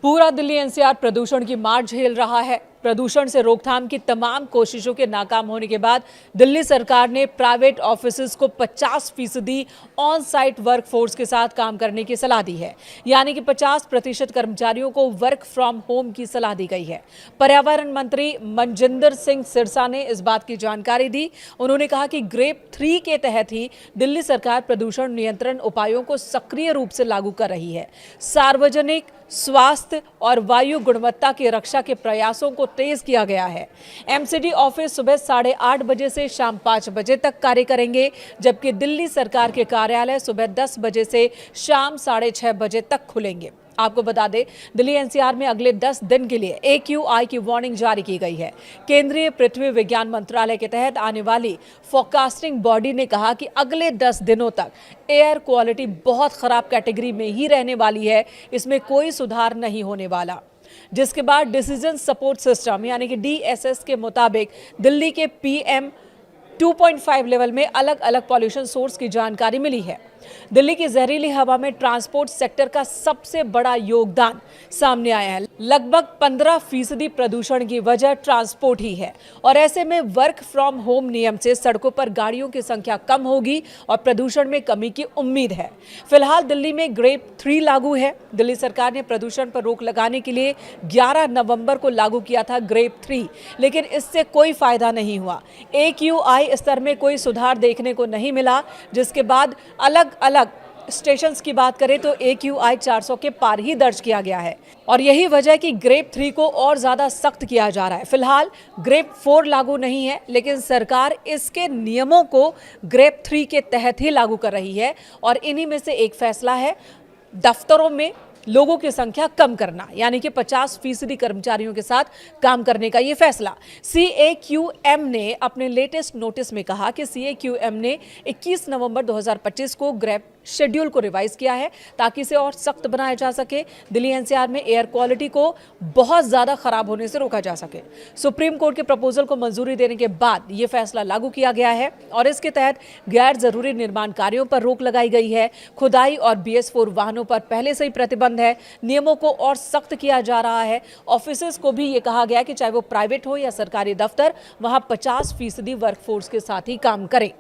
पूरा दिल्ली एनसीआर प्रदूषण की मार झेल रहा है। प्रदूषण से रोकथाम की तमाम कोशिशों के नाकाम होने के बाद दिल्ली सरकार ने प्राइवेट ऑफिसेज को 50% ऑन साइट वर्क फोर्स के साथ काम करने की सलाह दी है। यानी कि 50% कर्मचारियों को वर्क फ्रॉम होम की सलाह दी गई है। पर्यावरण मंत्री मनजिंदर सिंह सिरसा ने इस बात की जानकारी दी। उन्होंने कहा कि ग्रेप 3 के तहत ही दिल्ली सरकार प्रदूषण नियंत्रण उपायों को सक्रिय रूप से लागू कर रही है। सार्वजनिक स्वास्थ्य और वायु गुणवत्ता की रक्षा के प्रयासों को तेज किया गया है। एमसीडी ऑफिस सुबह 8:30 बजे से शाम 5 बजे तक कार्य करेंगे, जबकि दिल्ली सरकार के कार्यालय सुबह 10 बजे से शाम 6:30 बजे तक खुलेंगे। आपको बता दें, दिल्ली एनसीआर में अगले 10 दिन के लिए AQI की वार्निंग जारी की गई है। केंद्रीय पृथ्वी विज्ञान मंत्रालय के तहत आने वाली फोरकास्टिंग बॉडी ने कहा कि अगले 10 दिनों तक एयर क्वालिटी बहुत खराब कैटेगरी में ही रहने वाली है, इसमें कोई सुधार नहीं होने वाला। जिसके बाद डिसीजन सपोर्ट सिस्टम यानी कि DSS के मुताबिक दिल्ली के PM 2.5 लेवल में अलग अलग पॉल्यूशन सोर्स की जानकारी मिली है। दिल्ली की जहरीली हवा में ट्रांसपोर्ट सेक्टर का सबसे बड़ा योगदान सामने आया है। लगभग 15% प्रदूषण की वजह ट्रांसपोर्ट ही है और ऐसे में वर्क फ्रॉम होम नियम से सड़कों पर गाड़ियों की संख्या कम होगी और प्रदूषण में कमी की उम्मीद है। फिलहाल दिल्ली में ग्रेप 3 लागू है। दिल्ली सरकार ने प्रदूषण पर रोक लगाने के लिए 11 नवंबर को लागू किया था ग्रेप 3, लेकिन इससे कोई फायदा नहीं हुआ। AQI स्तर में कोई सुधार देखने को नहीं मिला, जिसके बाद अलग अलग स्टेशंस की बात करें तो AQI 400 के पार ही दर्ज किया गया है और यही वजह है कि ग्रेप 3 को और ज्यादा सख्त किया जा रहा है। फिलहाल ग्रेप 4 लागू नहीं है, लेकिन सरकार इसके नियमों को ग्रेप 3 के तहत ही लागू कर रही है और इन्हीं में से एक फैसला है दफ्तरों में लोगों की संख्या कम करना, यानी कि 50% कर्मचारियों के साथ काम करने का ये फैसला। CAQM ने अपने लेटेस्ट नोटिस में कहा कि CAQM ने 21 नवंबर 2025 को ग्रेप शेड्यूल को रिवाइज किया है ताकि इसे और सख्त बनाया जा सके, दिल्ली एनसीआर में एयर क्वालिटी को बहुत ज्यादा खराब होने से रोका जा सके। सुप्रीम कोर्ट के प्रपोजल को मंजूरी देने के बाद यह फैसला लागू किया गया है और इसके तहत गैर जरूरी निर्माण कार्यों पर रोक लगाई गई है। खुदाई और BS4 वाहनों पर पहले से ही प्रतिबंध है। नियमों को और सख्त किया जा रहा है। ऑफिसेज को भी ये कहा गया कि चाहे वो प्राइवेट हो या सरकारी दफ्तर, वहां 50% वर्कफोर्स के साथ ही काम करें।